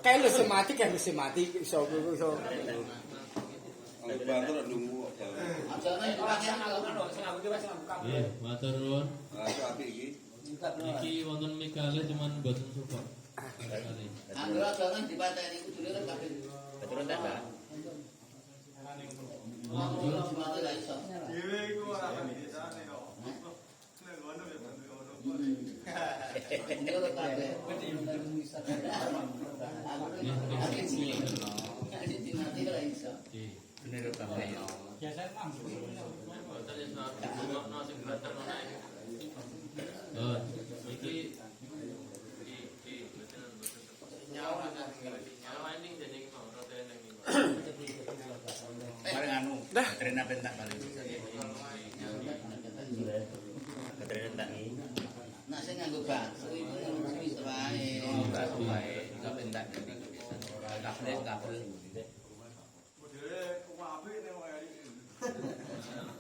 Kayak lu semati iso. Matur nuwun. Iki wonten mikale cuman mboten support. Anggere jangan dipateni kudune kan kabeh. Keturun ta, Mbak? Anggere dipateni ra iso. Dhewe iku ora desane kok. Nek ngono ya ngono. Anggere kabeh. Anggere dinati ra iso. Bener kabeh ya. Iki Paling anu, baterai apa tak paling? Baterai tak ni. Nak sing nganggo batu iku wis wae. Batu wae, tak pentak. Kabel. Dhewe apik nek wae iki.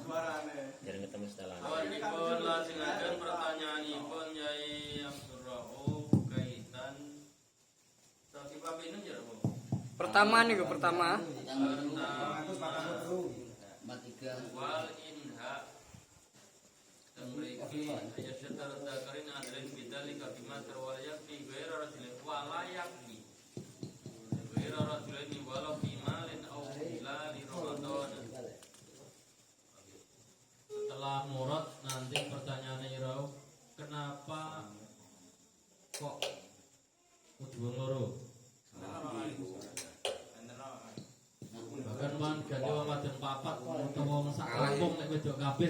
Suarane. Jarang ketemu setelah. Awalipun lajengaken pertanyaanipun Yai Abdul Rauf kaitan saksi papinun ya, Bu. Pertama nih pertama. Matiga. Wal inha tamriki ayasyatar dzakarin adrin bidzalika bima terwalaya fi ghairi rajulin wala yakni ghairi rajulin wala fi malin aw hilali ramadan. Setelah murad nanti pertanyaannya Irau, kenapa kok kudu loro? Bahkan man ganti wong wadon papat utawa wong sak kampung nek wedok kabeh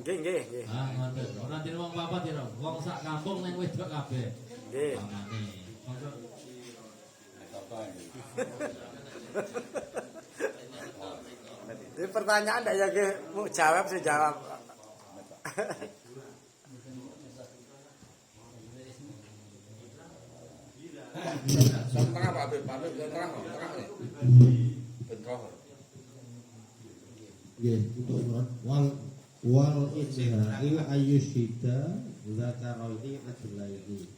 Nggih. ah ngoten. Ora dene wong papat ya, wong sak kampung nek wedok kabeh. Nggih. Pamane. Monggo. Ini pertanyaan ndak ya ke mau jawab saya jawab. Tengah Pak Habib, tengah. Bentroh. Nggih, untuk surat wal izhari ayyushida zakaraini adlaini.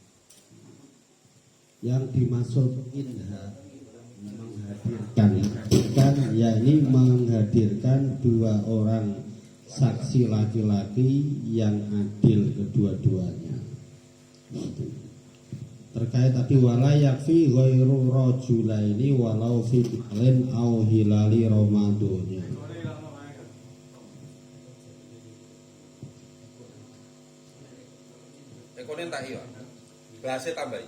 Yang dimaksud inha menghadirkan kan yakni menghadirkan dua orang saksi laki-laki yang adil kedua-duanya. Terkait tadi wala yakfi ghairu rajulaini walau fi malin au hilali ramadannya. Ekonen tak iya. Bahasa tambahi.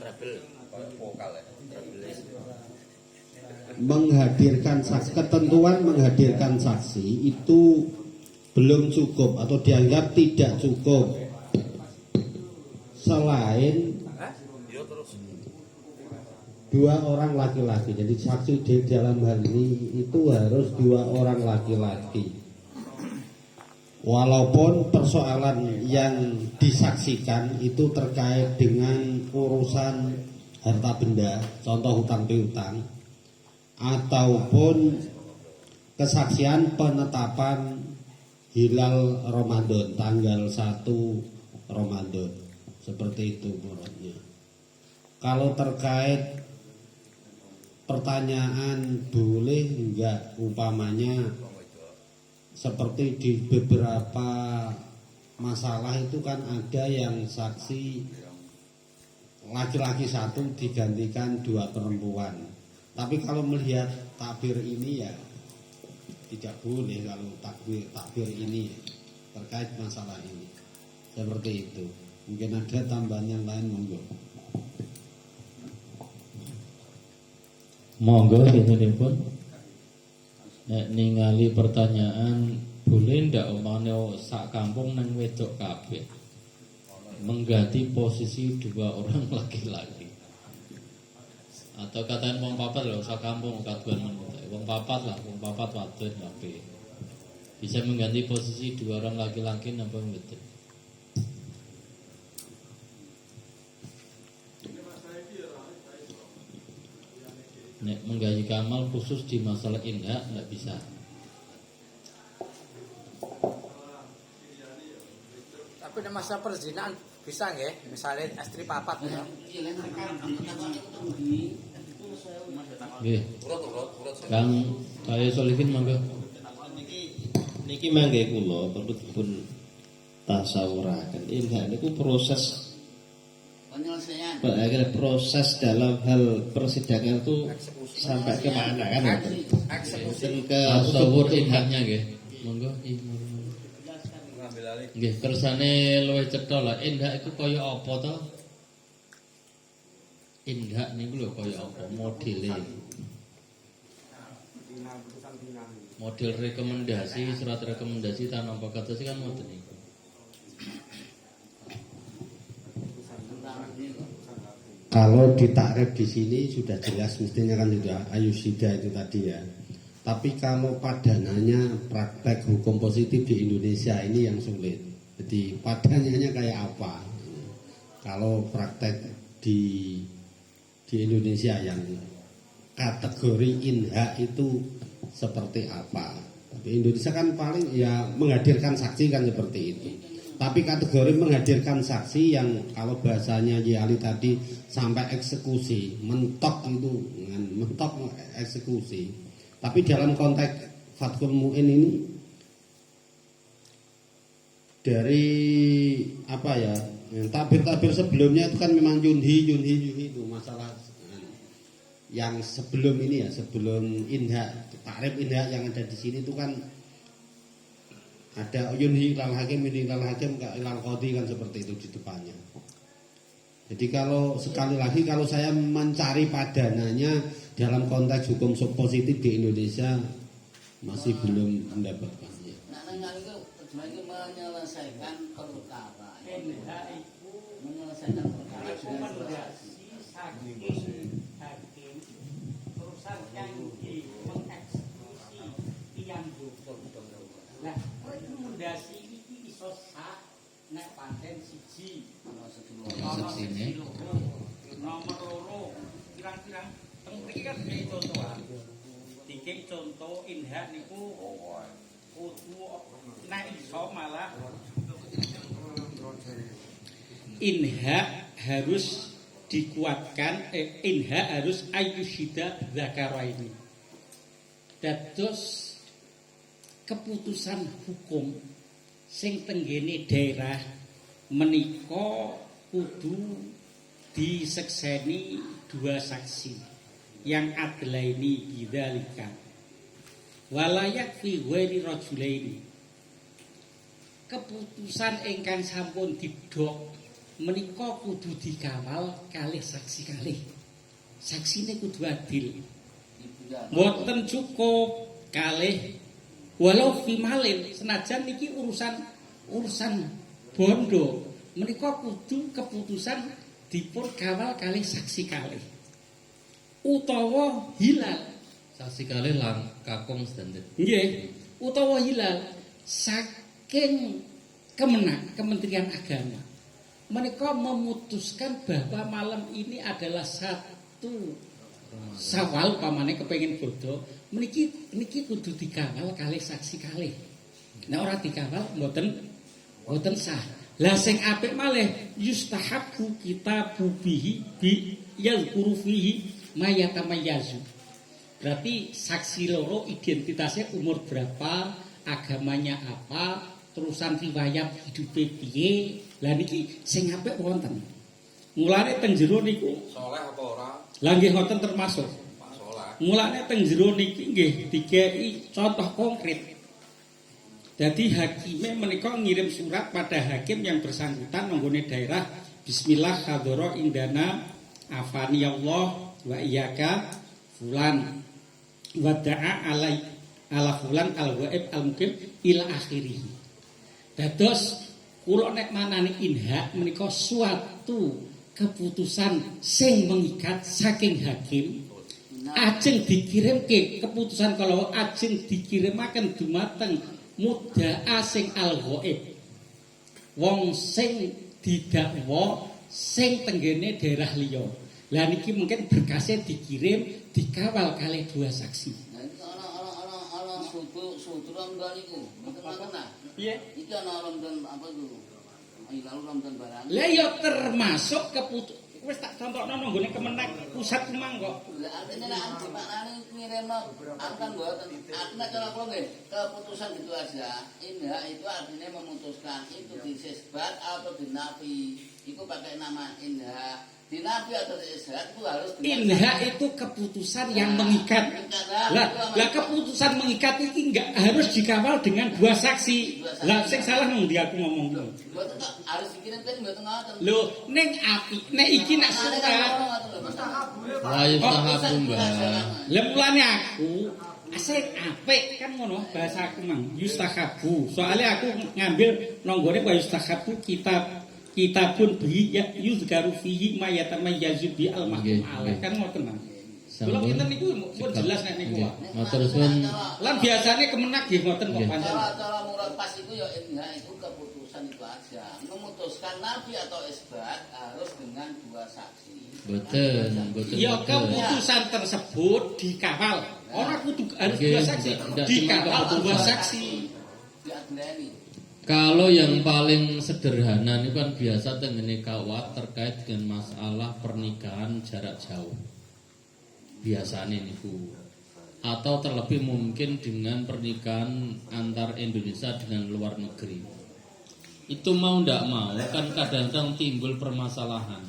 Trouble. Vokal ya. Menghadirkan saksi, ketentuan menghadirkan saksi itu belum cukup atau dianggap tidak cukup selain dua orang laki-laki. Jadi saksi di dalam hal ini itu harus dua orang laki-laki. Walaupun persoalan yang disaksikan itu terkait dengan urusan harta benda, contoh hutang piutang, ataupun kesaksian penetapan hilal Ramadan tanggal 1 Ramadan, seperti itu menurutnya. Kalau terkait pertanyaan boleh enggak umpamanya seperti di beberapa masalah itu kan ada yang saksi laki-laki satu digantikan dua perempuan. Tapi kalau melihat takbir ini ya tidak boleh kalau takbir ini terkait masalah ini. Seperti itu. Mungkin ada tambahan yang lain, monggo. Monggo pun nek ningali pertanyaan boleh ndak umpamane sak kampung nang wedok kabeh mengganti posisi dua orang laki-laki atau katain wong papat lho sak kampung kaduan men wong papat wadon kabeh bisa mengganti posisi dua orang laki-laki napa mboten. Nek menggaji kamal khusus di masalah indah nggak bisa. Tapi nek masalah perzinahan Bisa nggih, misalnya istri papat ya. Iya kan takon iku tunggu. Nggih. Urut. Kang saya Solihin monggo. Niki mangke kula perlu dipun tasawuraken. Indah niku proses Penyelesaian. proses dalam hal persidangan itu sampai ke mana kan? Eksekusi. Ke Tasawur indahnya nggih. Monggo. Ngambil alih. Nggih, kersane luwih cetha lah. Indah iku kaya apa to? Indah niku lho kaya apa modele. Model rekomendasi, surat rekomendasi tanpa kata sih kan ngoten niku. Kalau ditakrif di sini sudah jelas mestinya kan sudah ayusida itu tadi ya. Tapi kalau padanannya praktek hukum positif di Indonesia ini yang sulit. Jadi padanannya kayak apa? Kalau praktek di Indonesia yang kategori inha itu seperti apa? Tapi Indonesia kan paling ya menghadirkan saksi kan seperti itu. Tapi kategori menghadirkan saksi yang kalau bahasanya Yali tadi sampai eksekusi, mentok itu, mentok eksekusi. Tapi dalam konteks Fathul Mu'in ini dari apa ya? Tabir-tabir sebelumnya itu kan memang Yunhi itu masalah yang sebelum ini ya, sebelum inha, takrif inha yang ada di sini itu kan ada Yunhi ilal hakim ilal qadhi kan seperti itu di depannya. Jadi kalau sekali lagi kalau saya mencari padanannya dalam konteks hukum positif di Indonesia masih belum mendapatkannya. Nah, itu sebenarnya menyelesaikan perkara. Menyelesaikan perkara. Rekomendasi saking hakim perusahaan yang mengeksekusi yang hukum. Nah, rekomendasi ini iso sah nek pancen siji. Saksine. Nomor loro kirang-kirang teng mriki kan dhewe contoh. Dikek contoh inha niku kudu nek iso malah inha harus dikuatkan inha harus ayyushida zakaraini. Dados keputusan hukum sing tenggene daerah menika kudu disekseni dua saksi yang adlaini bidzalika walayak fi ghairi rajulaini. Keputusan ingkang sampun didhok menika kudu dikawal kalih saksi kalih. Saksine kudu adil. Mboten cukup kalih walau fi malin senajan niki urusan bondo menika kudu keputusan dipun kawal kalih saksi kalih utawa hilal Saksi kali lang kakung sedanten. nggih utawa hilal saking Kementerian Agama mereka memutuskan bahwa malam ini adalah satu Sawal pamane kepengin bodo niki kudu dikawal kalih saksi kalih. Nek ora dikawal mboten sah. Lah sing apik malih yustahabu kitabu bihi bi yazkuru fihi mayatamayyazu. Berarti saksi loro identitasnya umur berapa, agamanya apa, terusan riwayat hidupe piye. Lah niki sing apik wonten. Mulane teng jero niku Soleh apa ora? lah nggih ngoten termasuk. Pak Soleh. Mulane teng jero niki nggih dikei contoh konkret. Jadi hakime menika ngirim surat pada hakim yang bersangkutan menggone daerah bismillah hadoro indana afani Allah wa iyyaka fulan wa da'a ala fulan al-ghaib al-mukim ila akhirih. Dados kula nek manani inha menika suatu keputusan sing mengikat saking hakim ajeng dikirimke keputusan kalau ajeng dikirimaken dumateng mudda'a sing al-ghaib wong sing didakwa sing tenggene daerah liya. Lah niki mungkin berkasnya dikirim dikawal kalih dua saksi. Nah, itu ana sutra enggak niku. Mboten ngoten nah. Piye? Iki ana ronten apa itu? lalu Ramadan barang. Lah ya termasuk wis tak contohno nang nggone Kemenak pusat Kemang kok. Lah artinya nek dimaknani ngirimno akan mboten artinya cara kula nggih keputusan gitu aja. Indah itu artinya memutuskan itu disesbat atau dinafi. Itu pakai nama indah. Dinafi atau disesbat itu harus Indah itu keputusan yang mengikat. Lah keputusan mengikat ini enggak harus dikawal dengan dua saksi. Lah sing salah nang ndi aku ngomong. Mboten kok harus dikirimkan mboten ngoten. Lho ning nek iki nak surat. Wa yustahabu Mbak. Lah mulane aku asik apik kan ngono bahasa aku mang yustahabu. Soalnya aku ngambil nonggone wa yustahabu kitabun bi ya yuzkaru fihi ma yatamayyazu bi al mahkum alaih kan ngoten Mang. Kula kinten niku pun jelas nek niku. Matur suwun. Lan biasane Kemenak nggih ngoten kok pancen. Cara murad pas itu ya indah itu keputusan itu aja. Memutuskan nafi atau isbat harus dengan dua saksi. Betul. Ya keputusan tersebut dikawal. Ora kudu harus dua saksi. Dikawal dua saksi. Diadleni. Kalau yang paling sederhana ini kan biasa tengene kawat terkait dengan masalah pernikahan jarak jauh. Biasanya niku. Atau terlebih mungkin dengan pernikahan antar Indonesia dengan luar negeri. Itu mau ndak mau kan kadang-kadang timbul permasalahan.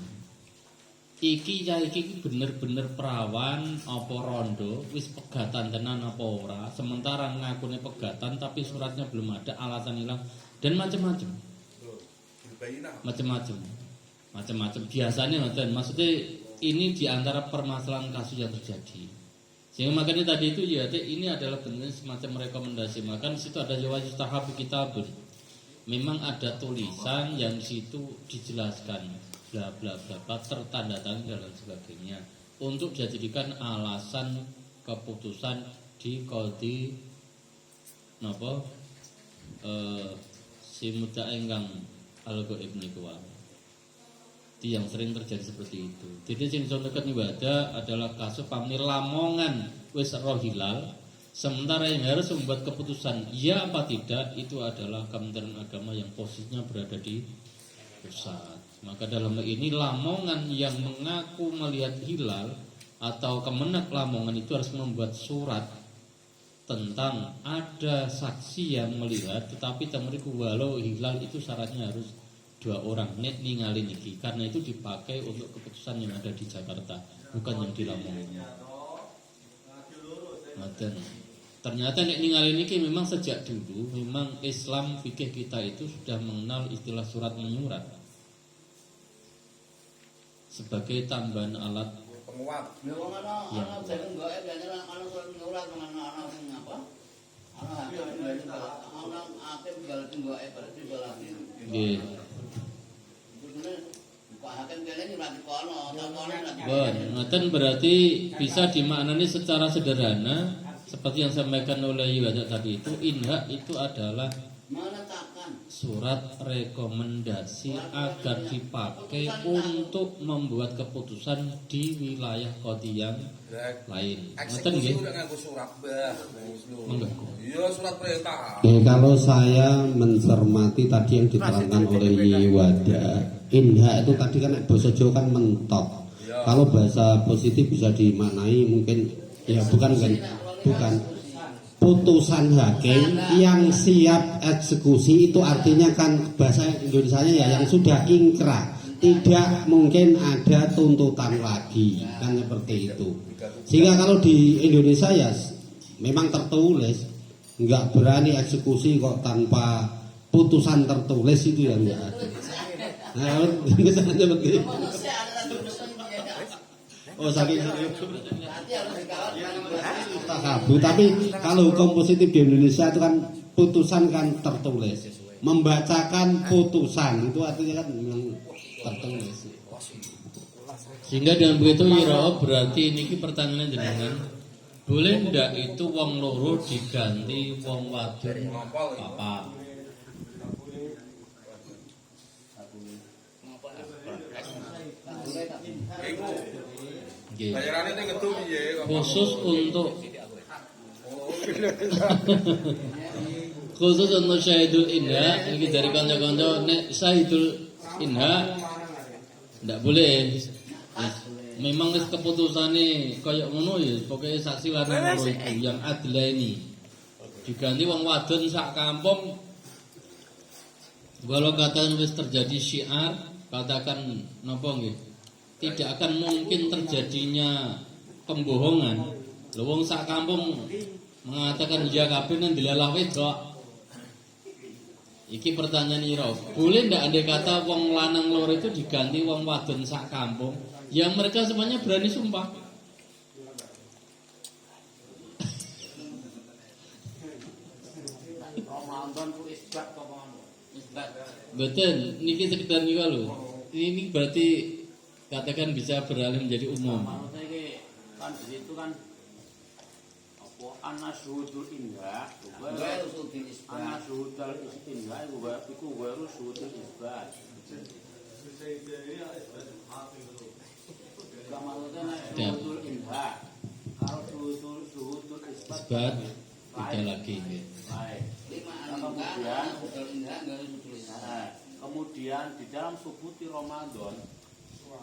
Iki bener-bener perawan apa rondo wis pegatan tenan apa ora, sementara ngakune pegatan tapi suratnya belum ada, alasan hilang dan macam-macam. Macam-macam biasanya ngoten. Maksudnya ini diantara permasalahan kasus yang terjadi. Sehingga makanya tadi itu ya ini adalah benar semacam rekomendasi. Maka di situ ada jawaz tahabu kitabun. Memang ada tulisan yang di situ dijelaskan bla bla bla tertanda tangan dan sebagainya untuk dijadikan alasan keputusan di qadhi napa si muda enggang al-ghaib niku wae. Itu yang sering terjadi seperti itu. Jadi sing contohkan ibadah adalah kasus pamir lamongan wis roh hilal, sementara yang harus membuat keputusan ya apa tidak itu adalah Kementerian Agama yang posisinya berada di pusat. Maka dalam hal ini Lamongan yang mengaku melihat hilal atau Kemenak Lamongan itu harus membuat surat tentang ada saksi yang melihat, tetapi temeriku walau hilal itu syaratnya harus 2 orang net ningali niki, karena itu dipakai untuk keputusan yang ada di Jakarta, bukan yang di Lamongan. Maten. Ternyata nek ningali niki memang sejak dulu memang Islam fikih kita itu sudah mengenal istilah surat menyurat sebagai tambahan alat penguat. Lha wong ana jeneng gaib ya ana surat nyurat ana sing apa? Ana hakim gaib berarti berarti. nggih. Pak hakim kene nyurat kono, Ngoten berarti bisa dimaknani secara sederhana seperti yang disampaikan oleh Iwadat tadi itu inhak itu adalah menetapkan surat rekomendasi agar dipakai untuk membuat keputusan di wilayah qadhi yang lain. Ngoten nggih. Eksekusi udah nganggo surat bah. Monggo. Iya surat perintah. Kalau saya mencermati tadi yang diterangkan oleh Iwada, inha itu tadi kan bahasa Jawa kan mentok. Kalau bahasa positif bisa dimaknai mungkin ya bukan putusan hakim yang siap eksekusi itu artinya kan bahasa Indonesianya ya yang sudah ingkrah, tidak mungkin ada tuntutan lagi kan seperti itu. Sehingga kalau di Indonesia ya memang tertulis, nggak berani eksekusi kok tanpa putusan tertulis itu yang nggak ada. Nah, misalnya begitu. Oh saking tahabu, tapi kalau hukum positif di Indonesia itu kan putusan kan tertulis, membacakan putusan itu artinya kan memang tertulis. Sehingga dengan begitu Yiro berarti ini pertanyaan jenengan boleh ndak itu wong loro diganti wong wadon papat? Iku Nggih. bayarannya itu ngedu piye? Khusus untuk khusus untuk syahidul inha ini dari kanca-kanca nek syahidul inha ndak boleh. Memang wis keputusane kaya ngono ya pokoke saksi lanang loro itu yang adla ini diganti wong wadon sak kampung. Walau katakan wis terjadi syiar, katakan napa nggih? Tidak akan mungkin terjadinya pembohongan. Lho wong sak kampung mengatakan ya kabeh nang dilalah wedok. Iki pertanyaan ira, boleh ndak andai kata wong lanang loro itu diganti wong wadon sak kampung yang mereka semuanya berani sumpah? Ramadan ku isbat kok ngono. Isbat. Betul, niki sekedar niku lho. Ini berarti katakan bisa beralih menjadi umum. Maksudnya ini kan di situ kan apa anasuhudul indah, Gue usul isbat. anasuhudul indah itu baru suhudul isbat. Gak maksudnya suhudul indah. Kalau suhudul isbat Isbat tidak lagi nggih. baik. Kemudian di dalam subuti Ramadan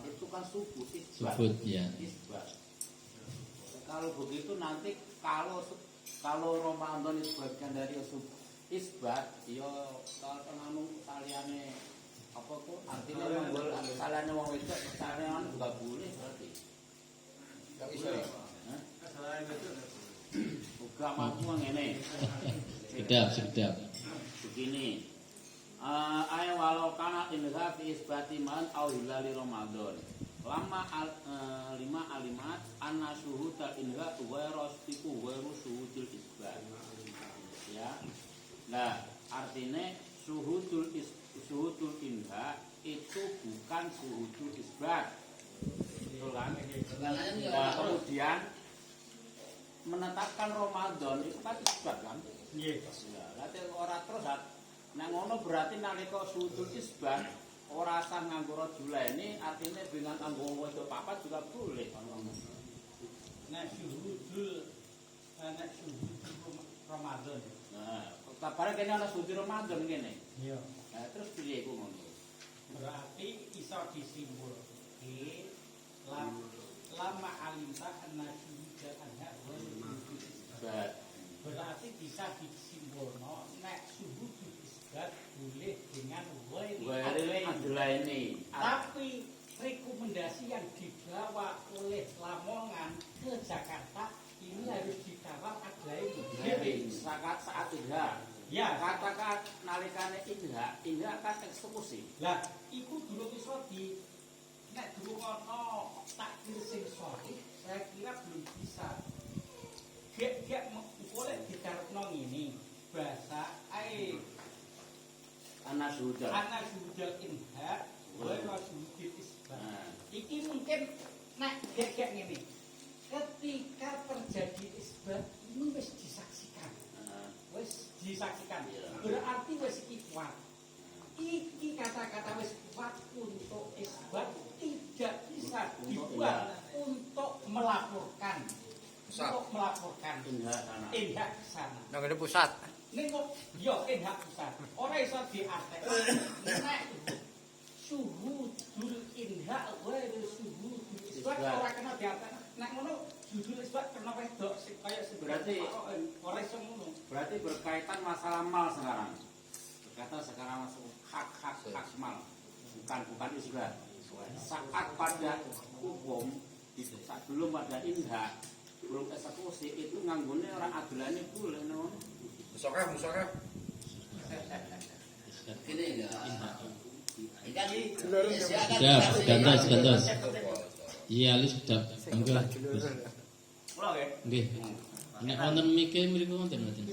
itu kan subuh isbat. Subut ya. Isbat. Kalau begitu nanti kalau Ramadan itu bagian dari isbat, ya kalau penganung saliyane apa kok artinya menggol saliyane wong wedok saliyane juga boleh berarti. Yang iso. Bukan mampu ngene. Sedap. Begini. Ayo walau kana indha fi isbati man au hilali Ramadan. Lima alimat anna syuhudal indha wa rasfiku wa syuhudul isbat. Ya. Nah, artinya syuhudul indha itu bukan syuhudul isbat. Betul kan? Nah, kemudian menetapkan Ramadan itu kan isbat kan? Iya. Lha ora terus nek ngono berarti nalika sudul isbat ora asal nganggo rajulaini artinya dengan nganggo wedok papat juga boleh. Nek sudul Ramadan. Nah, kabare kene ana sudul Ramadan kene. Iya. Nah, terus piye iku ngono? Berarti iso disimpulke lama alimta an-nasyid anha berarti bisa disimpulno nek suhu isbat boleh dengan ini. Tapi rekomendasi yang dibawa oleh Lamongan ke Jakarta ini harus dikawal adlaini. Jadi saat idha. Ya, katakan nalikane idha kan eksekusi. Lah, iku dulu iso di nek dulu ono takdir sing sahih, saya kira belum bisa. Dia boleh dikarepno ngene. Bahasa anasudal inha wa rasudil isbat. Iki mungkin nek gek ngene. Ketika terjadi isbat ini wis disaksikan. Berarti wis kuat. Iki kata-kata wis kuat untuk isbat tidak bisa dibuat untuk melaporkan. Untuk melaporkan indah sana. Nang ngene pusat. Ning kok yo indah pusat. Ora iso diartek. Nek suhudul indah wae suhudul isbat ora kena diartek. Nek ngono judul isbat kena wedok kaya berarti ora iso ngono. Berarti berkaitan masalah mal sekarang. Berkaitan sekarang masalah hak mal. Bukan isbat. Saat pada hukum itu belum ada indah belum eksekusi itu nganggone orang adilane boleh no. Musyawarah. Ini ya. Ikan ini. Gantos. Iya, alis sedap. Enggak. Pulau ya? Nggih. Nek wonten mike mriku wonten mboten.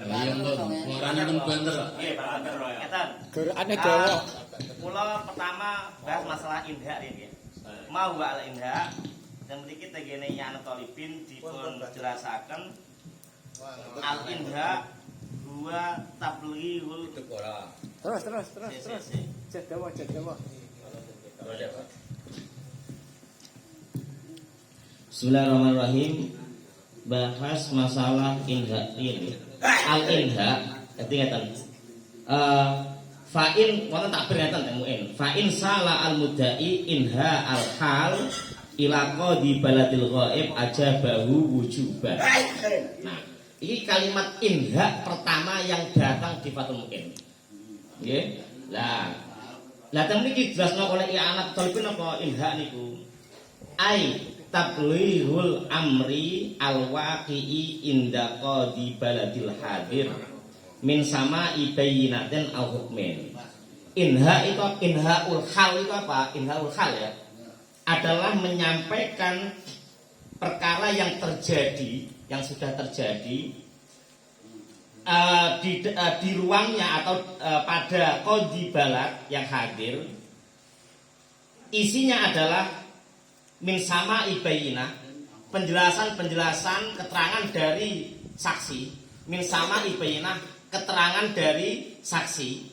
Ya mboten. Ora nenten banter. Nggih, banter ya. Ngeten. Gerane dawa. Kula pertama bahas masalah indah ini. Mau wa al indah dan mriki tegene Yan Tolibin dipun jelasaken al indah huwa tablighul Terus. Jadawa. Bismillahirrahmanirrahim. Bahas masalah indah ini. al-inha dadi ngeten. Fa'in wonten takbir ngeten teng muin. Fa'in sala al-mudda'i inha al-hal ila qadi baladil ghaib ajabahu wujuban. Nah, ini kalimat inha pertama yang datang di Fathul Muin. Nggih. Lah teng mriki jelasno oleh i'anat talibun apa inha niku. Ai tablighul amri al-waqi'i inda qadi baladil hadir min sama ibayinatin al hukmin. Inha itu inhaul hal itu apa? Inhaul hal ya adalah menyampaikan perkara yang terjadi, yang sudah terjadi di ruangnya atau pada qadhi balad yang hadir. Isinya adalah min sama ibayinah, penjelasan-penjelasan keterangan dari saksi, min sama ibayinah, keterangan dari saksi,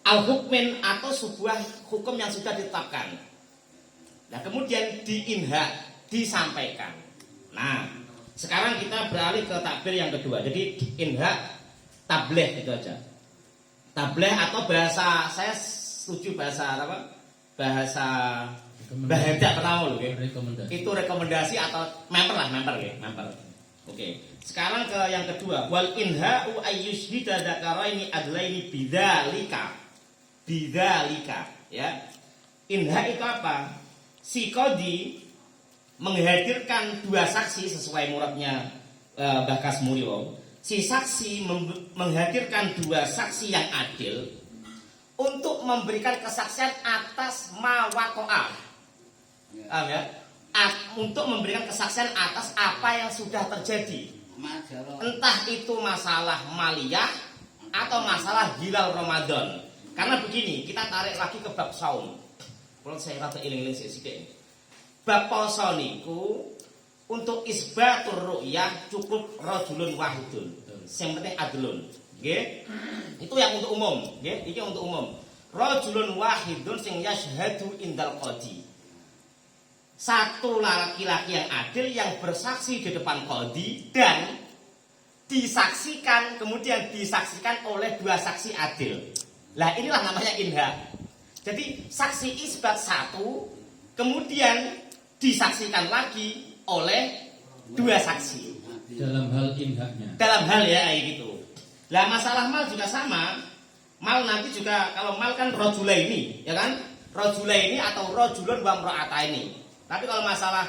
al-hukmin atau sebuah hukum yang sudah ditetapkan. Nah kemudian diinha, disampaikan. Nah sekarang kita beralih ke takbir yang kedua. Jadi inha tableh itu aja. Tableh atau bahasa, saya setuju bahasa apa? Bahasa bahasa pertama loh, itu rekomendasi atau member ya, member. Oke. Sekarang ke yang kedua, wal inha'u ayyushhida dzakaraini adlaini bidzalika. Bidzalika, ya. Inha itu apa? Si qadhi menghadirkan dua saksi sesuai muradnya Mbah Kasmulyo. Si saksi menghadirkan dua saksi yang adil untuk memberikan kesaksian atas ma waqa'a. Ya? Untuk memberikan kesaksian atas apa yang sudah terjadi. Entah itu masalah maliyah atau masalah hilal Ramadan. Karena begini, kita tarik lagi ke bab saum. Kalau saya rata iling-iling sithik. Bab poso niku untuk isbatur ru'yah cukup rajulun wahidun. Sing penting adlun. Nggih. Itu yang untuk umum, nggih. Iki untuk umum. Rajulun wahidun sing yashhadu indal qadhi. Satu laki-laki yang adil yang bersaksi di depan qadhi dan disaksikan, kemudian disaksikan oleh dua saksi adil. Lah inilah namanya inha. Jadi saksi isbat satu, kemudian disaksikan lagi oleh dua saksi. Dalam hal inhaknya. Dalam hal ya gitu. Lah masalah mal juga sama. Mal nanti juga kalau mal kan rajulaini, ya kan? Rajulaini atau rajulun wa imra'ataini. Tapi kalau masalah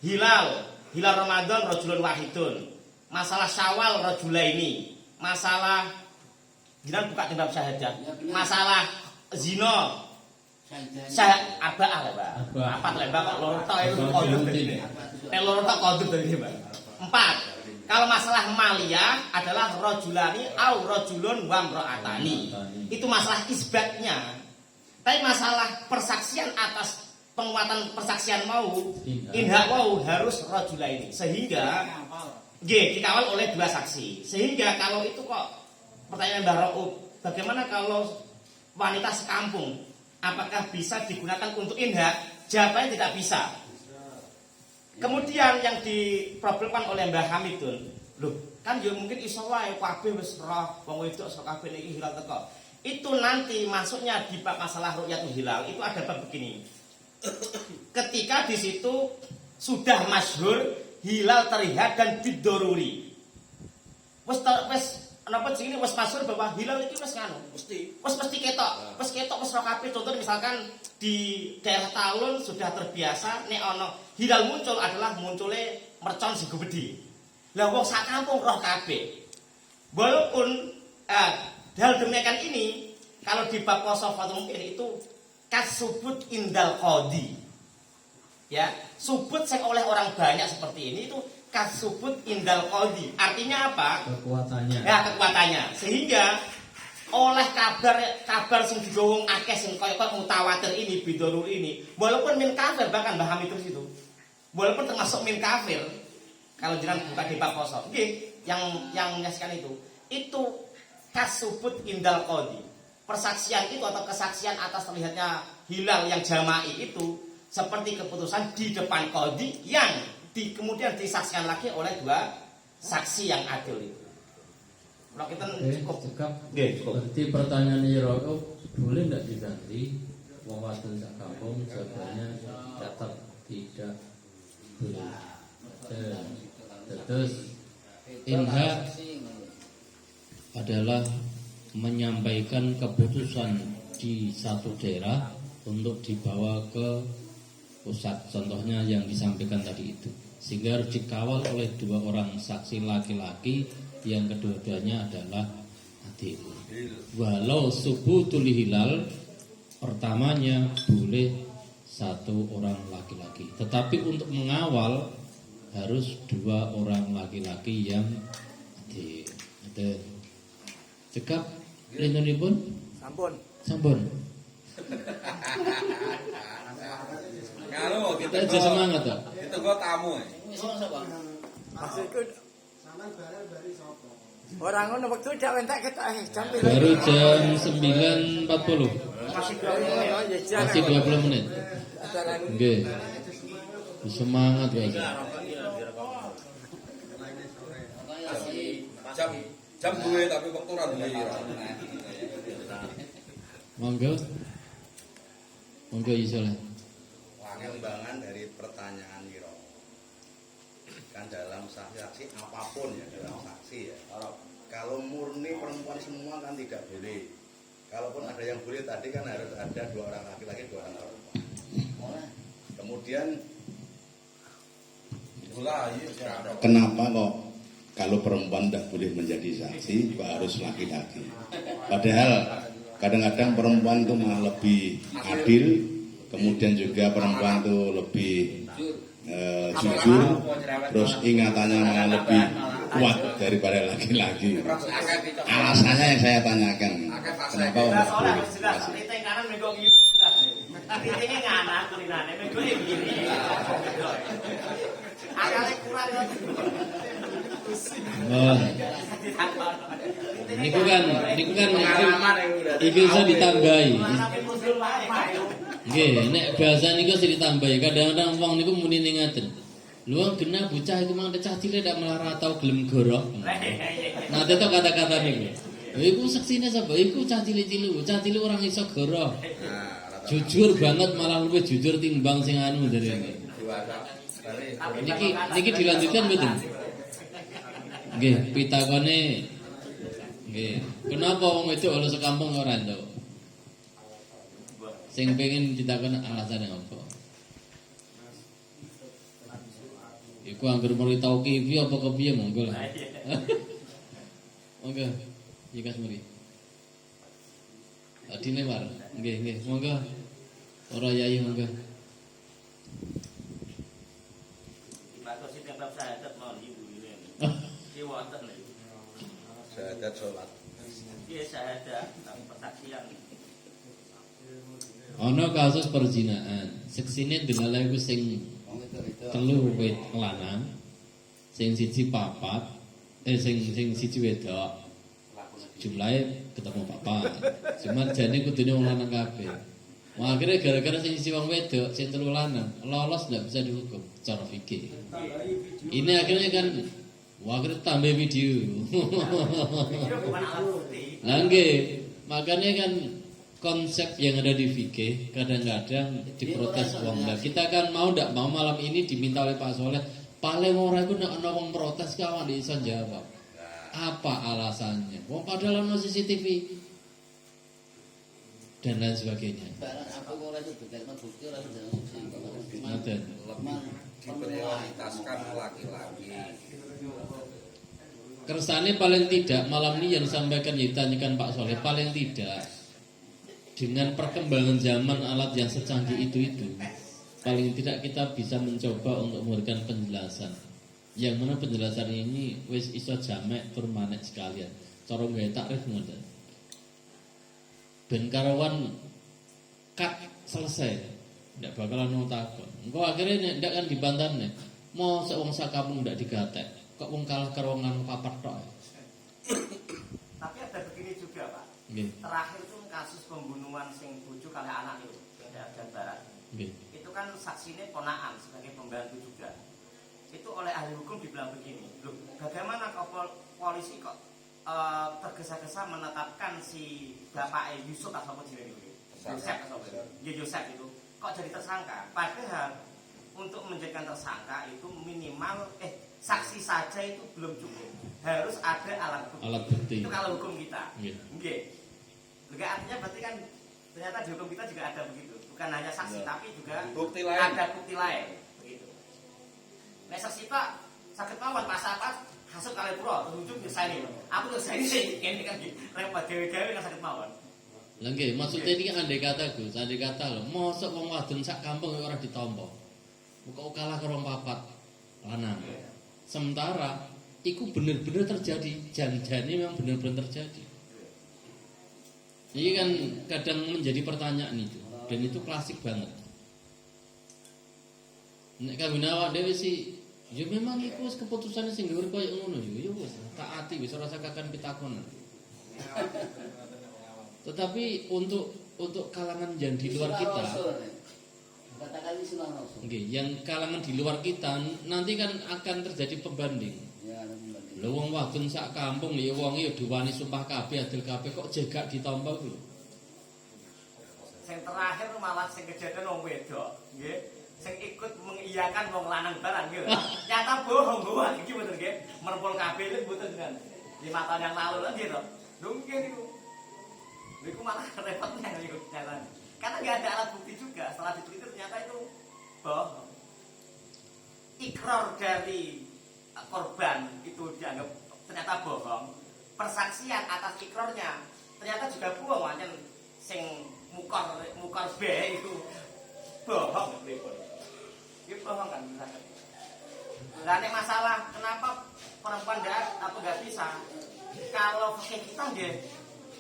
hilal Ramadan rajulun wahidun. Masalah Syawal rajulaini. Masalah jinan buka timbab syahadah. Masalah zina abah apa lembah kok loro tok itu kodok tadi. Loro tok kodok tadi, Pak. 4. Kalau masalah maliyah adalah rajulani au rajulun wa imra'atani. Itu masalah isbatnya. Tapi masalah persaksian atas penguatan persaksian mau inha mau harus rajulaini. Sehingga dikawal oleh dua saksi. Sehingga kalau itu kok pertanyaan Mbah Rauf, bagaimana kalau wanita sekampung apakah bisa digunakan untuk inha? Jawabannya tidak bisa. Kemudian yang diproblemkan oleh Mbah Hamidun, loh, kan yo mungkin iso wae kabeh wis roh wong wedok sok kabeh iki hilal teko. Itu nanti masuknya di bab masalah ru'yatul hilal itu ada bab begini. Ketika di situ sudah masyhur hilal terlihat dan bidoruri. Wis napa jenenge wis masyhur bahwa hilal iki wis nganu, mesti ketok. Wis ketok wis roh kabeh. Contoh misalkan di daerah Talun sudah terbiasa nek ana hilal muncul adalah munculnya mercon sing gedhe. Lah wong sak kampung roh kabeh. Walaupun hal demikian ini kalau di bab poso Fathul Muin itu kasubut indal qadhi. Ya, subut sing oleh orang banyak seperti ini itu kasubut indal qadhi. Artinya apa? Kekuatannya. Ya, kekuatannya. Sehingga oleh kabar sing digowong akeh sing kaya mutawatir ini bidorur ini, walaupun min kafir bahkan Mbah Hamid itu walaupun termasuk min kafir kalau jenengan buka di bab poso. Nggih, yang menyaksikan itu kasubut indal qadhi. Persaksian itu atau kesaksian atas terlihatnya hilal yang jama'i itu seperti keputusan di depan qadhi yang kemudian disaksikan lagi oleh dua saksi yang adil itu. Kalau kita Oke, cekap. Nggih, cukup. Berarti pertanyaan Yiro, boleh tidak diganti? Wong wadon sak kampung jawabannya tetap tidak boleh. Terus Inha adalah menyampaikan keputusan di satu daerah untuk dibawa ke pusat, contohnya yang disampaikan tadi itu, sehingga harus dikawal oleh 2 orang saksi laki-laki yang kedua-duanya adalah adil. Walau subutul hilal, pertamanya boleh 1 orang laki-laki, tetapi untuk mengawal harus 2 orang laki-laki yang adil. Ada cekap lindunipun Sampun. sampun. Kalau Kita aja semangat tak? Itu gua tamu. Maksudku orang ngono wektu dak entek ketok jam Baru jam 9.40. Masih 20 menit. Oke. Semangat guys. Jam 2 tapi waktu ora duwe. Monggo. Monggo iso lah. Pengembangan dari pertanyaan Wiro kan dalam saksi apapun ya, dalam saksi ya, kalau murni perempuan semua kan tidak boleh. Kalaupun ada yang boleh tadi kan harus ada 2 orang laki-laki 2 orang perempuan. Kemudian kenapa kok kalau perempuan tidak boleh menjadi saksi kok harus laki-laki? Padahal kadang-kadang perempuan itu malah lebih adil, kemudian juga perempuan itu lebih jujur, terus ingatannya malah lebih kuat daripada laki-laki. Alasannya yang saya tanyakan, kenapa Nah, kok soalnya boleh? harus jelas, titik kanan mego gitu jelas. Titiknya nganan kulinane mego ya gini. Akalnya kurang. Oh. Niku kan iki iso ditambahi. Nggih, nek bahasa niku iso ditambahi. Kadang-kadang wong niku muni ning ngaten. Luang genah bocah iku mang cah cilik dak melara tau gelem gorok. Nah, itu kata-kata niku. Iku seksine sapa? Iku cah cilik-cilik, cah cilik orang iso gorok. Jujur banget, malah luwih jujur timbang sing anu dari ini. Niki dilanjutkan mboten? Nggih, pitakone nggih. Kenapa wong itu oleh sekampung ora entuk? Sing pengen ditakon alasane apa? Iku anggere mari tau kiwi apa kepiye monggo lah. Monggo. Yikas mari. Adine war. Nggih, monggo. Ora yai monggo. Bagus sih tempat saya tetap mau ibu ini. Dia wonten lho. syahadat sholat. Iya syahadat persaksian. Ana kasus perzinaan. Seksine delala iku sing telu wit lanang, sing siji papat, sing siji wedok. Jumlahe ketemu papat. Cuman jane kudune wong lanang kabeh. Wah, akhirnya gara-gara sing siji wong wedok, sing telu lanang, lolos ndak bisa dihukum secara fikih. Ini akhirnya kan akhirnya tambah video. Lah nggih, makanya kan konsep yang ada di fikih kadang-kadang diprotes wong. Nah, kita kan mau ndak mau malam ini diminta oleh Pak Soleh, paling ora iku nek ana wong protes kawan iso jawab. Apa alasannya? Wong padahal ono CCTV dan lain sebagainya. Ngaten. Diprioritaskan laki-laki. Kersane paling tidak malam ini yang disampaikan ditanyakan Pak Soleh paling tidak dengan perkembangan zaman alat yang secanggih itu paling tidak kita bisa mencoba untuk memberikan penjelasan yang mana penjelasan ini wis iso jamek tur manek sekalian cara gawe takrif ngoten ben karawan kat selesai ndak bakalan ono takon engko akhirnya ndak kan dibantahne mau wong sak kampung ndak digatek kok wong kalah karo wong anu papat tok. Tapi ada begini juga Pak. Nggih. Terakhir itu kasus pembunuhan sing bojo kali anak itu dan barat. Nggih. Itu kan saksinya ponaan sebagai pembantu juga. Itu oleh ahli hukum dibilang begini. Loh, bagaimana kok polisi kok tergesa-gesa menetapkan si Bapak Yusuf atau apa jenenge iki? Yosef itu kok jadi tersangka. Padahal untuk menjadikan tersangka itu minimal saksi saja itu belum cukup. Harus ada alat bukti. Alat bukti. Itu kalau hukum kita. Nggih. Nggih. Artinya berarti kan ternyata di hukum kita juga ada begitu. Bukan hanya saksi tapi juga Bukti lain. ada bukti lain begitu. Nek saksi Pak sakit mawon pas apa hasut kali pura ujung nyesani. Aku tuh saya ini kan repot gawe-gawe kan sakit mawon. Lah nggih, maksudnya ini andai kata Gus, andai kata lho, mosok wong wadon sak kampung ora ditampa. Kok kalah karo papat lanang. Sementara iku bener-bener terjadi, jan-jane memang bener-bener terjadi. Ini kan kadang menjadi pertanyaan itu, dan itu klasik banget. Nek kawin awak dhewe sih, ya memang iku wis keputusane sing dhuwur koyo ngono ya wis, taati wis ora usah kakan pitakonan. Tetapi untuk kalangan yang di luar kita, katakan ini sunnah rasul. okay, yang kalangan di luar kita nanti kan akan terjadi pembanding. Ya, ada pembanding. Lho wong wadon sak kampung ya wong ya diwani sumpah kabeh adil kabeh kok jegak ditampa ku lho. Sing terakhir malah sing kejadian wong wedok, nggih. Sing ikut mengiyakan wong lanang barang nggih. Nyata bohong gua iki bener nggih. Merpol kabeh itu mboten kan. 5 tahun yang lalu lah gitu. Mungkin itu. Itu malah repotnya niku nyata. Karena nggak ada alat bukti juga. Setelah diteliti ternyata itu bohong. Ikrar dari korban itu dianggap ternyata bohong. Persaksian atas ikrarnya ternyata juga bohong. Wajan sing mukor B itu bohong. Itu bohong kan misalkan. Lah nek masalah kenapa perempuan nggak bisa? Kalau kita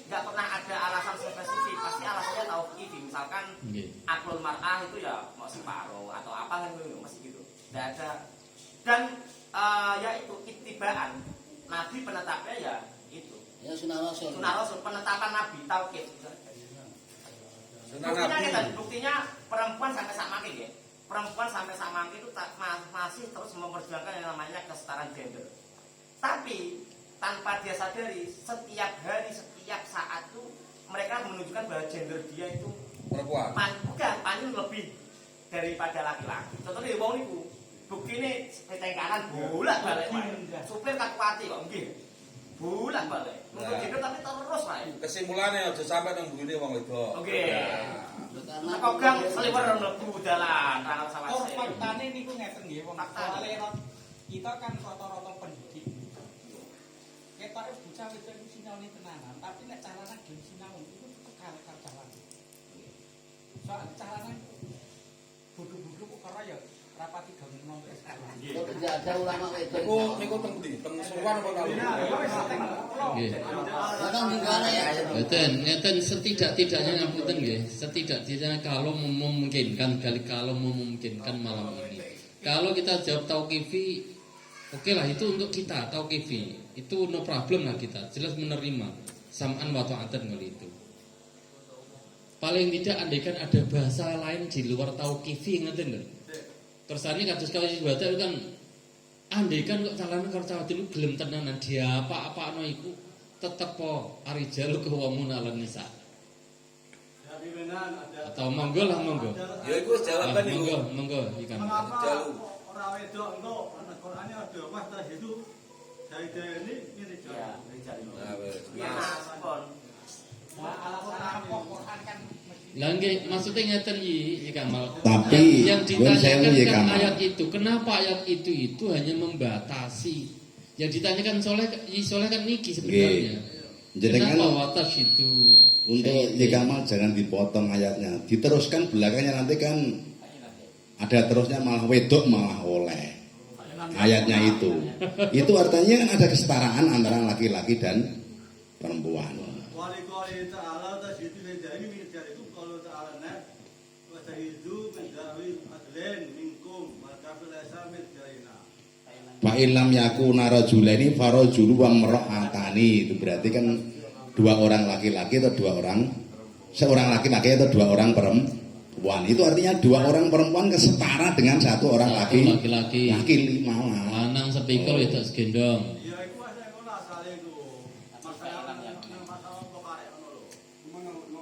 nggak pernah ada alasan spesifik, pasti alasannya tauqif. Misalkan aklul mar'ah itu ya mau separuh atau apa kan masih gitu. Nggak ada. Dan ya itu ittibaan. Nabi penetapnya ya itu. Ya sunnah rasul. Sunnah rasul penetapan Nabi tauqif. Buktinya perempuan sampai sak maki ya. Perempuan sampai sak maki itu masih terus memperjuangkan yang namanya kesetaraan gender. Tapi tanpa dia sadari setiap hari setiap saat itu mereka menunjukkan bahwa gender dia itu perempuan. Bukan, paling lebih daripada laki-laki. Contohnya wong niku buktine peteng kanan bolak-balik wae. Supir kakuati kok nggih. Bolak-balik. Mungkin gender tapi terus wae. Kesimpulannya aja sampai nang burine wong wedok. Oke. Nah, kok gang seliwer mlebu dalan tanggal sawase. Faktane niku ngeten nggih wong kita kan rata-rata pendidik. Kita itu bocah wedok itu sinaune tenanan, tapi nek carane gelem sinau itu kekal carane. Soal carane bodoh-bodoh kok ora ya rapati gawe nomor sekolah. Kok tidak ada ulama wedok. Niku teng ndi? Teng Suwan apa tau? Nggih. Kadang digane ya. Ngeten setidak-tidaknya ngapunten nggih, setidak-tidaknya kalau memungkinkan malam ini. Kalau kita jawab tauqifi, oke lah itu untuk kita tauqifi. Itu no problem lah kita, jelas menerima sam'an wa ta'atan kali itu. Paling tidak andaikan ada bahasa lain di luar tauqifi ngeten lho. Kersane kados kawis badak itu kan andaikan kok calane karo cawat itu gelem tenanan dia apa-apano iku tetep po arijalu qawamun 'alan nisa. Atau monggo lah monggo. Ya iku jawaban niku. Monggo ikan. Jalu. Ora wedok engko Al-Qur'ane ada mas itu dari ini Ya, Nah, wis. ya pun. Nah, alasan apa Quran kan Lah nggih maksudnya ngeten iki Kamal. Tapi yang Gun sewu ditanyakan ya kan Kamal. ayat itu. Kenapa ayat itu hanya membatasi? Yang ditanyakan Soleh kan niki sebenarnya. Jadi kan kenapa watas itu? untuk Kamal jangan dipotong ayatnya, diteruskan belakangnya nanti kan ada terusnya malah wedok malah oleh ayatnya itu. Itu artinya kan ada kesetaraan antara laki-laki dan perempuan. Wali ta'ala tasyidu dari itu kalau ta'ala nak wasahidu mendawi adlen minkum maka filasa menjaina. Fa ilam yakuna rajulaini farajulu wa mar'atani. Itu berarti kan dua orang laki-laki atau seorang laki-laki atau dua orang perempuan. Itu artinya dua orang perempuan kesetara dengan satu orang laki-laki. Laki 5 lanang sepikul itu segendong. Ya iku asale ngono asale iku.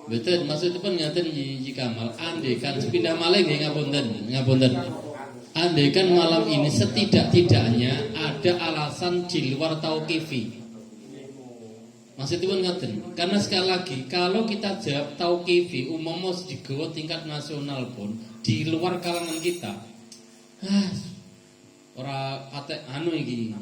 Betul, maksudipun ngaten Ji Kamal, andekan sepindah malih nggih ngapunten. Andekan malam ini setidak-tidaknya ada alasan di luar tauqifi. Maksudipun ngaten, karena sekali lagi kalau kita jawab tauqifi umumnya digawa tingkat nasional pun di luar kalangan kita, ora patek anu iki.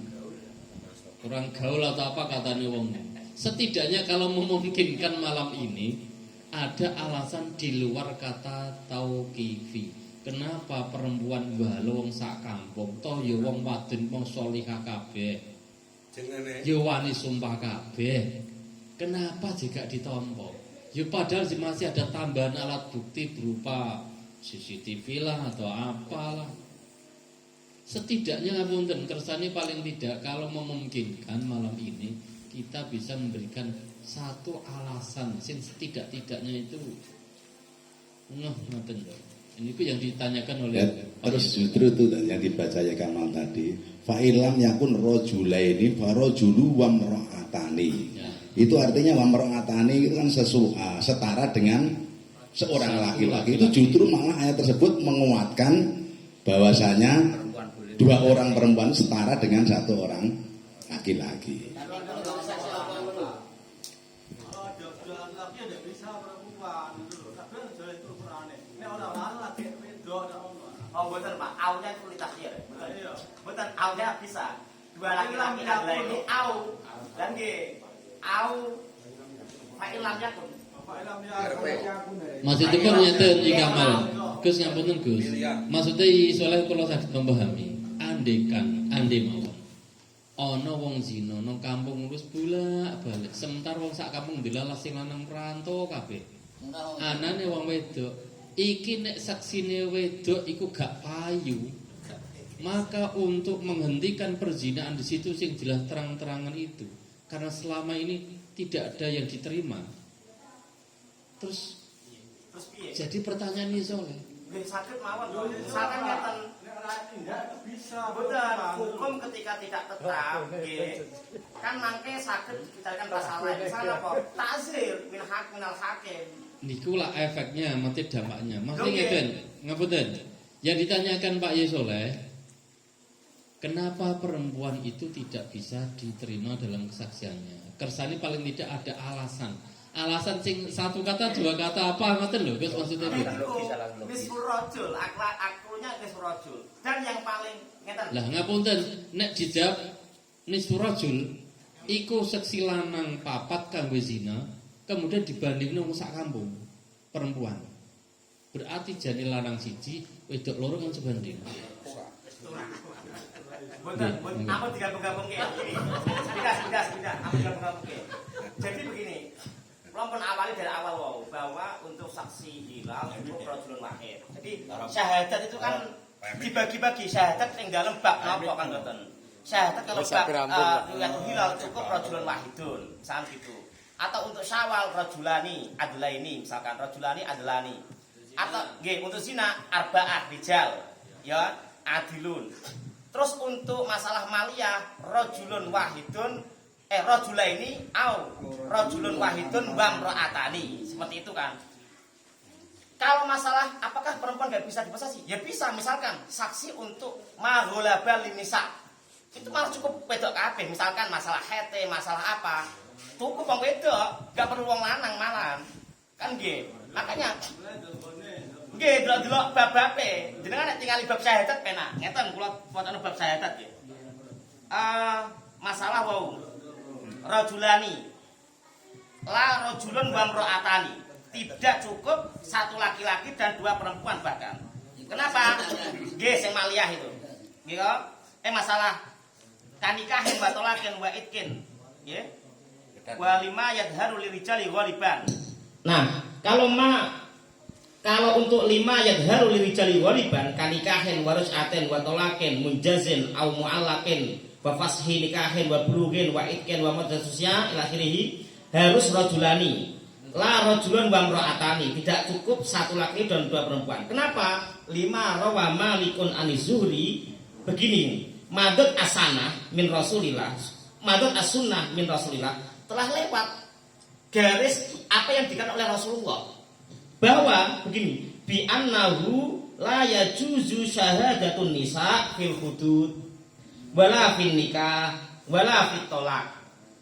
Kurang gaul atau apa katanya wong. Setidaknya kalau memungkinkan malam ini ada alasan di luar kata tauqifi. Kenapa perempuan balo wong sak kampung toh ya wong wadon wong salihah kabeh. Ya wani sumpah kabeh. Kenapa jika ditampa? Ya padahal masih ada tambahan alat bukti berupa CCTV lah atau apalah. Setidaknya ngapunten kersane paling tidak kalau memungkinkan malam ini kita bisa memberikan satu alasan sing setidak-tidaknya itu ngoten lho. Ini yang ditanyakan oleh ya, terus justru itu yang dibaca ya Kamal tadi, fa'ilam yakun rajulaini farajulu wa mar'atani. Ya. Itu artinya wa mar'atani itu kan setara dengan seorang laki-laki. Itu justru malah ayat tersebut menguatkan bahwasanya dua orang perempuan setara dengan satu orang laki-laki. Kalau ada dua laki tidak bisa perempuan gitu. Tapi ada itu Qur'ane. Ini orang laki wedok ada orang. Oh betul Pak, aunya itu ditafsir. Betul. Betul, aunya bisa. Dua laki-laki adalah ini au. Dan di au fa'ilam yakun. Maksudipun nyeten Ji Kamal. Gus ngapunten Gus. Maksudnya soleh kula saged memahami. Ande mawon ana wong zina nang kampung wis bolak-balik sementara wong sak kampung dilalas sing lanang merantau kabeh anane wong wedok iki nek saksine wedok iku gak payu maka untuk menghentikan perzinaan di situ sing jelas terang-terangan itu karena selama ini tidak ada yang diterima terus jadi pertanyaan ini soleh sakit mawon misalkan ngeten tidak bisa. Betul, hukum ketika tidak tetap, kan mangke sakit dicarikan pasal lain. Misalnya apa? Ta'zir minal hakim. Niku lah efeknya, mati dampaknya. Maksudnya ngeten, ngapunten. Yang ditanyakan Pak Yesoleh, kenapa perempuan itu tidak bisa diterima dalam kesaksiannya? Kersane paling tidak ada alasan. Alasan sing satu kata dua kata apa ngoten lho Gus maksudnya gitu. Nisful rajul, akunya nisful rajul. Dan yang paling ngeten. Lah ngapunten nek dijawab nisful rajul iku seksi lanang papat kanggo zina, kemudian dibandingno wong sak kampung perempuan. Berarti jane lanang siji, wedok loro kan sebanding. Betul, aku digabung-gabung ke ini. Tidak. Aku digabung-gabung ke. Jadi begini. Pelompon awalnya dari awal bahwa untuk saksi hilal itu rajulun wahid. Jadi syahadat itu kan dibagi-bagi syahadat yang dalam bab napa kan ngoten. Syahadat kalau bab riwayat hilal cukup rajulun wahidun, misalkan gitu. Atau untuk syawal rajulani adlaini, misalkan rajulani adlani. Atau nggih untuk zina arba'ah rijal, ya adilun. Terus untuk masalah maliyah rajulun wahidun rajulaini au rajulun wahidun wa imra'atani. Seperti itu kan. Kalau masalah apakah perempuan enggak bisa diposesi? Ya bisa, misalkan saksi untuk maghlabal nisa. Itu malah cukup wedok kabeh, misalkan masalah hete, masalah apa. Cukup wong wedok, enggak perlu wong lanang malah. Kan nggih. Makanya nggih delok bab-babe. Jenengan nek tingali bab syahadat penak. Ngeten kula wacana bab syahadat nggih. Masalah rajulani la rajulun wa imra'atani. Tidak cukup satu laki-laki dan dua perempuan bahkan. Kenapa? Nggih sing maliyah itu. Nggih kok? Masalah kanikahin wa talaqin wa itkin. Nggih. Wa lima yadharu lirijali ghaliban. Nah, kalau untuk lima yadharu lirijali ghaliban kanikahin wa rus'atin wa talaqin munjazin au mu'allaqin wa fashi nikahin wa bulughin wa itkin wa madasusia ila akhirih harus rajulani la rajulun wa imra'atani, tidak cukup satu laki dan dua perempuan. Kenapa? 5 rawa Malikun an-Zuhri begini, madud asana min Rasulillah, madud as-sunnah min Rasulillah telah lewat garis apa yang dikatakan oleh Rasulullah bahwa begini, bi annahu la yajuzu syahadatun nisa fil hudud wala fin nikah wala fit tolak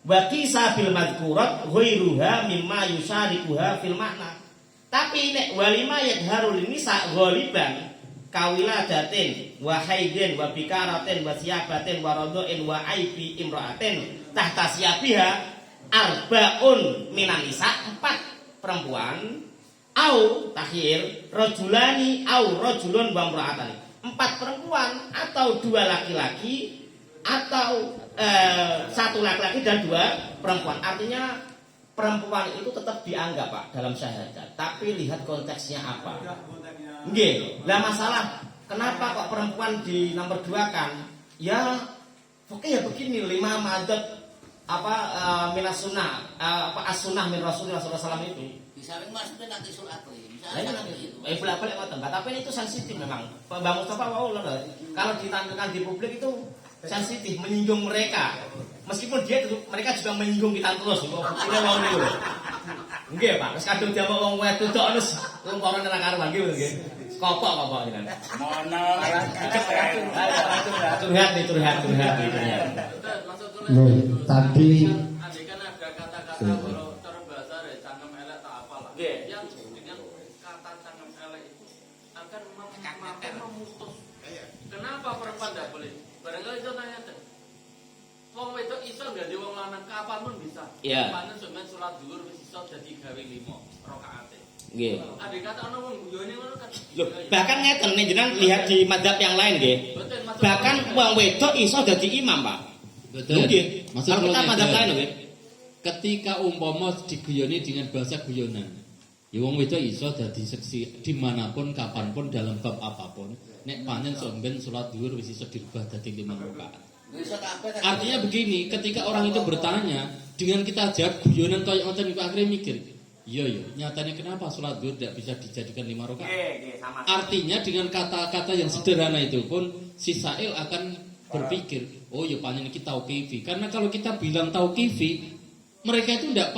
wa qisa bil madhkurat ghairuha mimma yusyarikuha fil makna. Tapi nek walima yadharul nisa ghaliban kawiladatin wa haidin wa bikaratin wa siyabatin wa radhain wa aibi imra'atin tahta siyabiha arbaun minan nisa, 4 perempuan au takhir rajulani au rajulun wa imra'atan, 4 perempuan atau 2 laki-laki atau 1 laki-laki dan 2 perempuan. Artinya perempuan itu tetap dianggap Pak dalam syahadat, tapi lihat konteksnya apa. Nggih, lah masalah kenapa kok perempuan di nomor 2 kan? Ya oke ya begini, 5 madzhab minas sunnah as-sunnah min Rasulullah SAW itu. Bisa maksudnya nanti surat Misalnya nanti itu. Bolak-balik ngoten, tapi ini itu sensitif memang. Bang Mustafa kalau ditampilkan di publik itu sensitif, menyinggung mereka. Meskipun mereka juga menyinggung kita terus. Ini wong niku. Nggih, Pak. Wis kadung diamuk wong wedok terus lungkorane ra karuan nggih nggih. Kopok jenengan. Mono. Curhat. Tadi Andaikan ada kata-kata kalau cara bahasa ya cangkem elek tak apa lah. Yang dengan kata cangkem elek itu akan memutus. Kenapa perempuan tidak boleh? Barangkali itu nanya deh. Wong wedok iso nggak di wong lanang kapan pun bisa. Iya. Panen sampean salat zuhur wis iso dadi gawe 5 rakaat. Nggih. Andai kata ana wong guyone ngono kan. Loh, bahkan ngeten nih jenengan lihat di madzhab yang lain nggih. Bahkan wong wedok iso dadi imam, Pak. Betul. Maksud kita madzhab lain nggih. Ketika umpama diguyoni dengan bahasa guyonan, ya wong wedok iso dadi seksi dimanapun kapanpun dalam bab apapun. Nek panen sampean salat zuhur wis iso dirubah dadi 5 rakaat. Artinya begini, ketika orang itu bertanya dengan kita jawab guyonan kayak ngoten niku akhirnya mikir, iya nyatanya kenapa salat zuhur tidak bisa dijadikan 5 rakaat? Artinya dengan kata-kata yang sederhana itu pun si Sa'il akan berpikir, oh ya panen kita tauqifi. Karena kalau kita bilang tauqifi, mereka itu tidak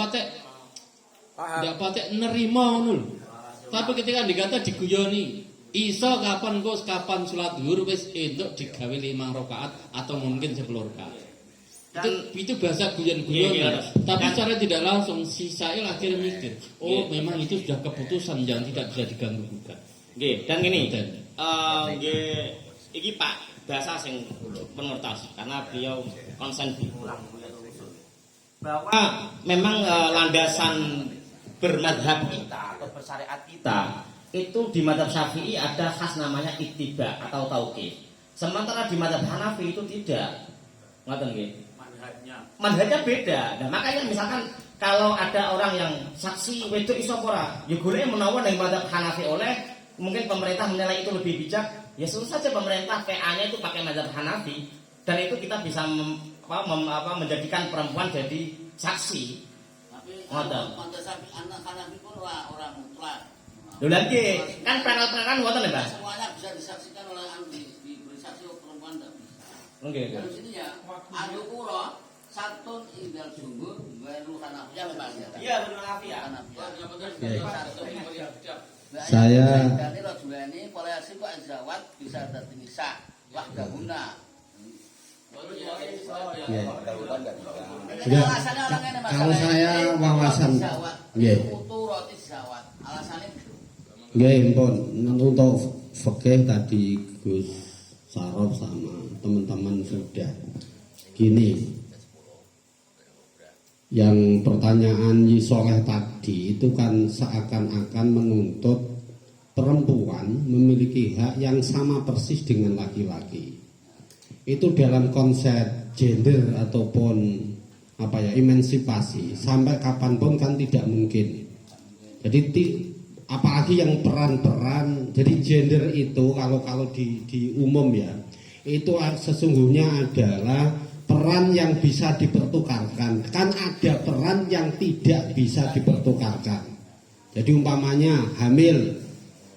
patek nerima nul. Tapi ketika dikata diguyoni, iso kapan salat zuhur wis entuk digawe 5 rakaat atau mungkin 10 rakaat. Itu bahasa guyon-guyon. Tapi secara tidak langsung si Sa'il akhirnya mikir, oh memang itu sudah keputusan yang tidak bisa diganggu gugat. Nggih, dan ini nggih iki Pak bahasa sing pengertas karena beliau konsen diulang bahwa memang landasan bermadhab kita atau bersyariat kita itu di madzhab Syafi'i ada khas namanya ittiba atau tauqif. Sementara di madzhab Hanafi itu tidak. Ngoten nggih. Manhajnya beda. Nah, makanya misalkan kalau ada orang yang saksi wedok iso ora, ya golek menawa ning madzhab Hanafi oleh mungkin pemerintah menilai itu lebih bijak, ya suruh saja pemerintah PA-nya itu pakai madzhab Hanafi dan itu kita bisa menjadikan perempuan jadi saksi. Tapi madzhab Hanafi pun orang mutlak. Lho lagi kan panel-panel ngoten ya, Mbak. Semuanya bisa disaksikan oleh diberi saksi oleh perempuan tidak bisa. Oke. Kalau sini ya, anu kula satun inggal jumhur baru Hanafiya memang ya. Iya, benar Hanafiya. Saya dari rajulani koleksi kok zawat bisa dadi nisa wahdahuna. kalau saya wawasan nggih pun untuk fikih tadi Gus Sarof sama teman-teman sudah gini, yang pertanyaan Yisoleh tadi itu kan seakan-akan menuntut perempuan memiliki hak yang sama persis dengan laki-laki. Itu dalam konsep gender ataupun emansipasi sampai kapanpun kan tidak mungkin. Jadi apalagi yang peran-peran, jadi gender itu kalau di umum ya, itu sesungguhnya adalah peran yang bisa dipertukarkan. Kan ada peran yang tidak bisa dipertukarkan. Jadi umpamanya hamil,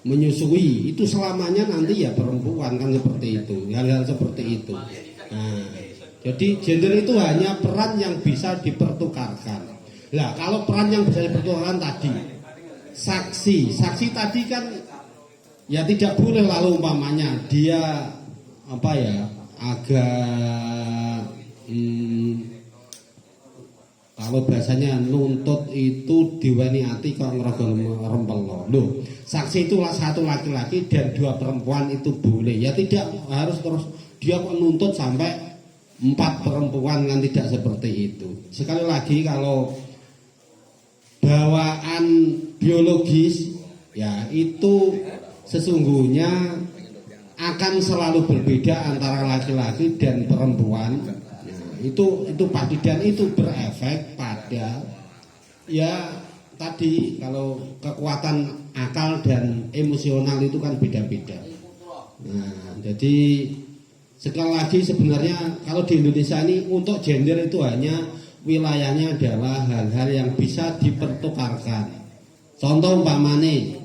menyusui, itu selamanya nanti ya perempuan, kan seperti itu, hal-hal seperti itu. Nah, jadi gender itu hanya peran yang bisa dipertukarkan. Nah, kalau peran yang bisa dipertukarkan tadi, saksi tadi kan ya tidak boleh lalu umpamanya dia apa ya agak kalau bahasanya nuntut itu diweni ati kok ngrogol rempelo. Loh, saksi itu satu laki-laki dan dua perempuan itu boleh. Ya tidak harus terus dia kok nuntut sampai 4 perempuan, kan tidak seperti itu. Sekali lagi kalau bawaan biologis ya itu sesungguhnya akan selalu berbeda antara laki-laki dan perempuan. Itu pasti, dan itu berefek pada ya tadi kalau kekuatan akal dan emosional itu kan beda-beda. Nah, jadi sekali lagi sebenarnya kalau di Indonesia ini untuk gender itu hanya wilayahnya adalah hal-hal yang bisa dipertukarkan. Contoh umpamane